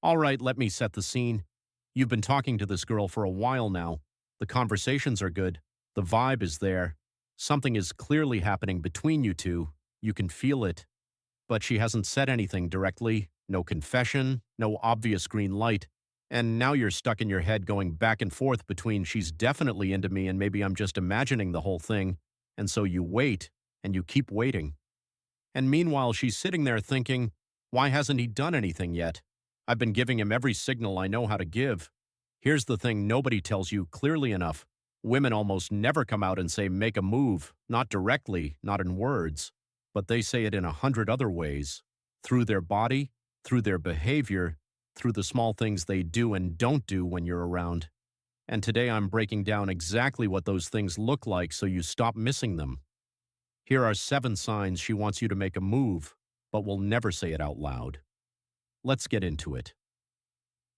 All right, let me set the scene. You've been talking to this girl for a while now. The conversations are good. The vibe is there. Something is clearly happening between you two. You can feel it. But she hasn't said anything directly. No confession, no obvious green light. And now you're stuck in your head going back and forth between she's definitely into me and maybe I'm just imagining the whole thing. And so you wait, and you keep waiting. And meanwhile, she's sitting there thinking, why hasn't he done anything yet? I've been giving him every signal I know how to give. Here's the thing nobody tells you clearly enough. Women almost never come out and say make a move, not directly, not in words, but they say it in 100 other ways. Through their body, through their behavior, through the small things they do and don't do when you're around. And today I'm breaking down exactly what those things look like so you stop missing them. Here are 7 signs she wants you to make a move, but will never say it out loud. Let's get into it.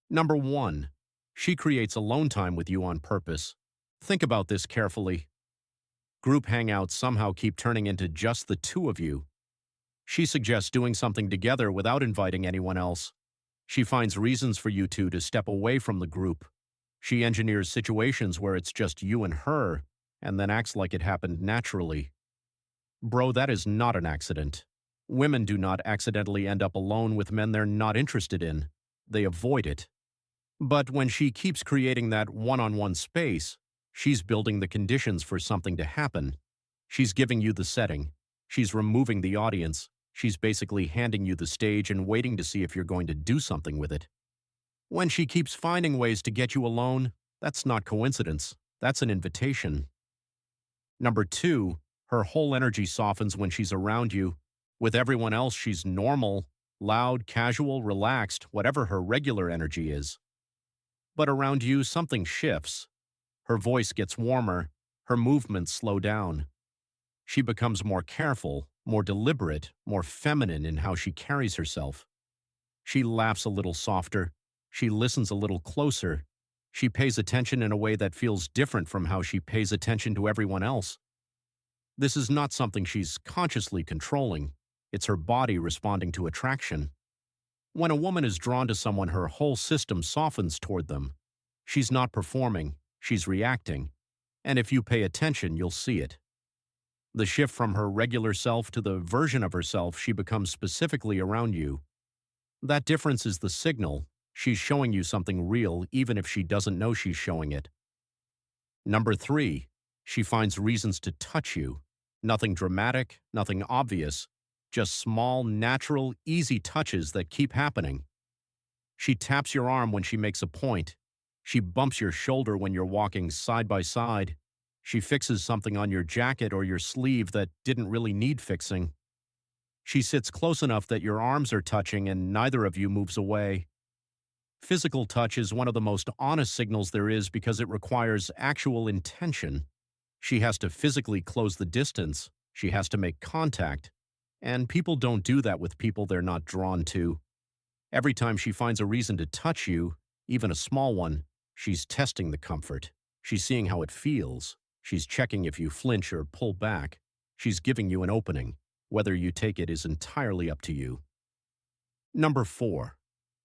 Number 1. She creates alone time with you on purpose. Think about this carefully. Group hangouts somehow keep turning into just the two of you. She suggests doing something together without inviting anyone else. She finds reasons for you two to step away from the group. She engineers situations where it's just you and her, and then acts like it happened naturally. Bro, that is not an accident. Women do not accidentally end up alone with men they're not interested in. They avoid it. But when she keeps creating that one-on-one space, she's building the conditions for something to happen. She's giving you the setting. She's removing the audience. She's basically handing you the stage and waiting to see if you're going to do something with it. When she keeps finding ways to get you alone, that's not coincidence. That's an invitation. Number 2, her whole energy softens when she's around you. With everyone else, she's normal, loud, casual, relaxed, whatever her regular energy is. But around you, something shifts. Her voice gets warmer. Her movements slow down. She becomes more careful, more deliberate, more feminine in how she carries herself. She laughs a little softer. She listens a little closer. She pays attention in a way that feels different from how she pays attention to everyone else. This is not something she's consciously controlling. It's her body responding to attraction. When a woman is drawn to someone, her whole system softens toward them. She's not performing, she's reacting. And if you pay attention, you'll see it. The shift from her regular self to the version of herself she becomes specifically around you. That difference is the signal. She's showing you something real, even if she doesn't know she's showing it. Number 3, she finds reasons to touch you. Nothing dramatic, nothing obvious, just small, natural, easy touches that keep happening. She taps your arm when she makes a point. She bumps your shoulder when you're walking side by side. She fixes something on your jacket or your sleeve that didn't really need fixing. She sits close enough that your arms are touching and neither of you moves away. Physical touch is one of the most honest signals there is because it requires actual intention. She has to physically close the distance. She has to make contact. And people don't do that with people they're not drawn to. Every time she finds a reason to touch you, even a small one, she's testing the comfort. She's seeing how it feels. She's checking if you flinch or pull back. She's giving you an opening. Whether you take it is entirely up to you. Number 4.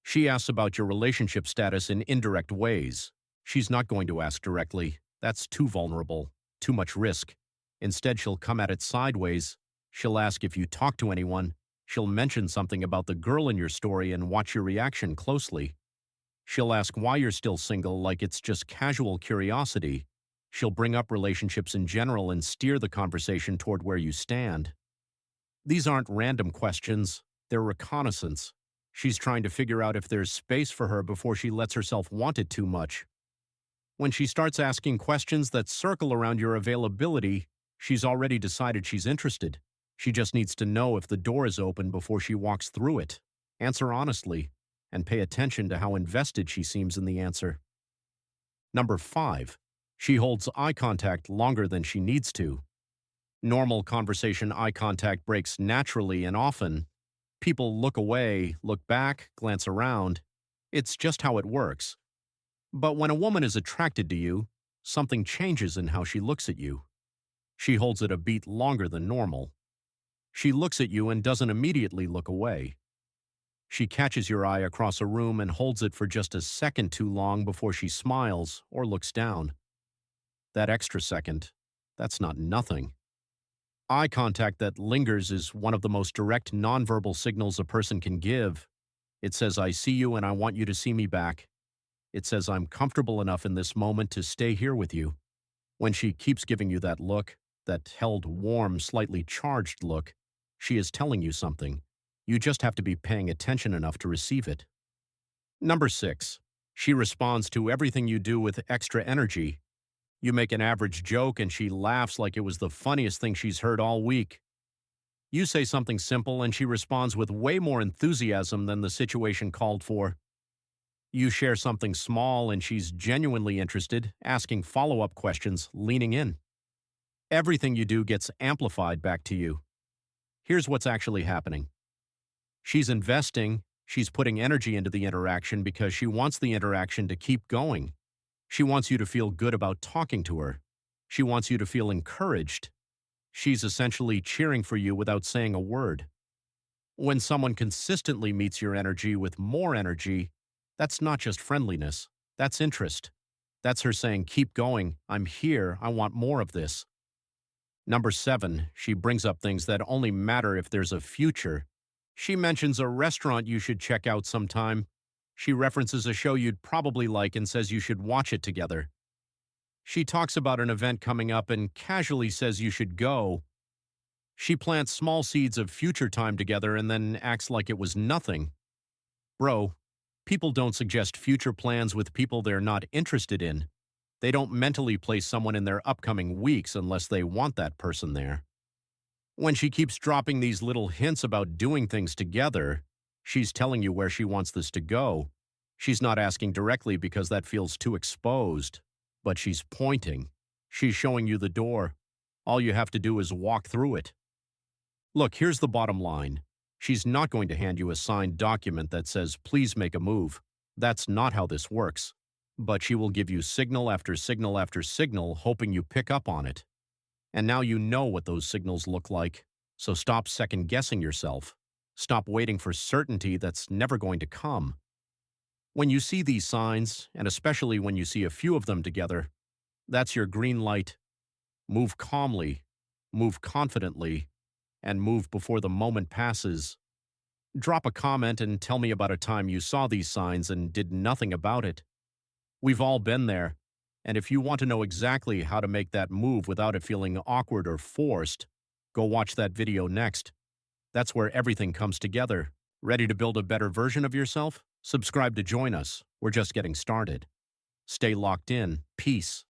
She asks about your relationship status in indirect ways. She's not going to ask directly. That's too vulnerable, too much risk. Instead, she'll come at it sideways. She'll ask if you talk to anyone. She'll mention something about the girl in your story and watch your reaction closely. She'll ask why you're still single like it's just casual curiosity. She'll bring up relationships in general and steer the conversation toward where you stand. These aren't random questions. They're reconnaissance. She's trying to figure out if there's space for her before she lets herself want it too much. When she starts asking questions that circle around your availability, she's already decided she's interested. She just needs to know if the door is open before she walks through it. Answer honestly, and pay attention to how invested she seems in the answer. Number 5. She holds eye contact longer than she needs to. Normal conversation eye contact breaks naturally and often. People look away, look back, glance around. It's just how it works. But when a woman is attracted to you, something changes in how she looks at you. She holds it a beat longer than normal. She looks at you and doesn't immediately look away. She catches your eye across a room and holds it for just a second too long before she smiles or looks down. That extra second, that's not nothing. Eye contact that lingers is one of the most direct nonverbal signals a person can give. It says, I see you and I want you to see me back. It says, I'm comfortable enough in this moment to stay here with you. When she keeps giving you that look, that held, warm, slightly charged look, she is telling you something. You just have to be paying attention enough to receive it. Number 6. She responds to everything you do with extra energy. You make an average joke and she laughs like it was the funniest thing she's heard all week. You say something simple and she responds with way more enthusiasm than the situation called for. You share something small and she's genuinely interested, asking follow-up questions, leaning in. Everything you do gets amplified back to you. Here's what's actually happening. She's investing, she's putting energy into the interaction because she wants the interaction to keep going. She wants you to feel good about talking to her. She wants you to feel encouraged. She's essentially cheering for you without saying a word. When someone consistently meets your energy with more energy, that's not just friendliness, that's interest. That's her saying, keep going, I'm here, I want more of this. Number 7, she brings up things that only matter if there's a future. She mentions a restaurant you should check out sometime. She references a show you'd probably like and says you should watch it together. She talks about an event coming up and casually says you should go. She plants small seeds of future time together and then acts like it was nothing. Bro, people don't suggest future plans with people they're not interested in. They don't mentally place someone in their upcoming weeks unless they want that person there. When she keeps dropping these little hints about doing things together, she's telling you where she wants this to go. She's not asking directly because that feels too exposed, but she's pointing. She's showing you the door. All you have to do is walk through it. Look, here's the bottom line. She's not going to hand you a signed document that says, please make a move. That's not how this works. But she will give you signal after signal after signal, hoping you pick up on it. And now you know what those signals look like. So stop second-guessing yourself. Stop waiting for certainty that's never going to come. When you see these signs, and especially when you see a few of them together, that's your green light. Move calmly, move confidently, and move before the moment passes. Drop a comment and tell me about a time you saw these signs and did nothing about it. We've all been there, and if you want to know exactly how to make that move without it feeling awkward or forced, go watch that video next. That's where everything comes together. Ready to build a better version of yourself? Subscribe to join us. We're just getting started. Stay locked in. Peace.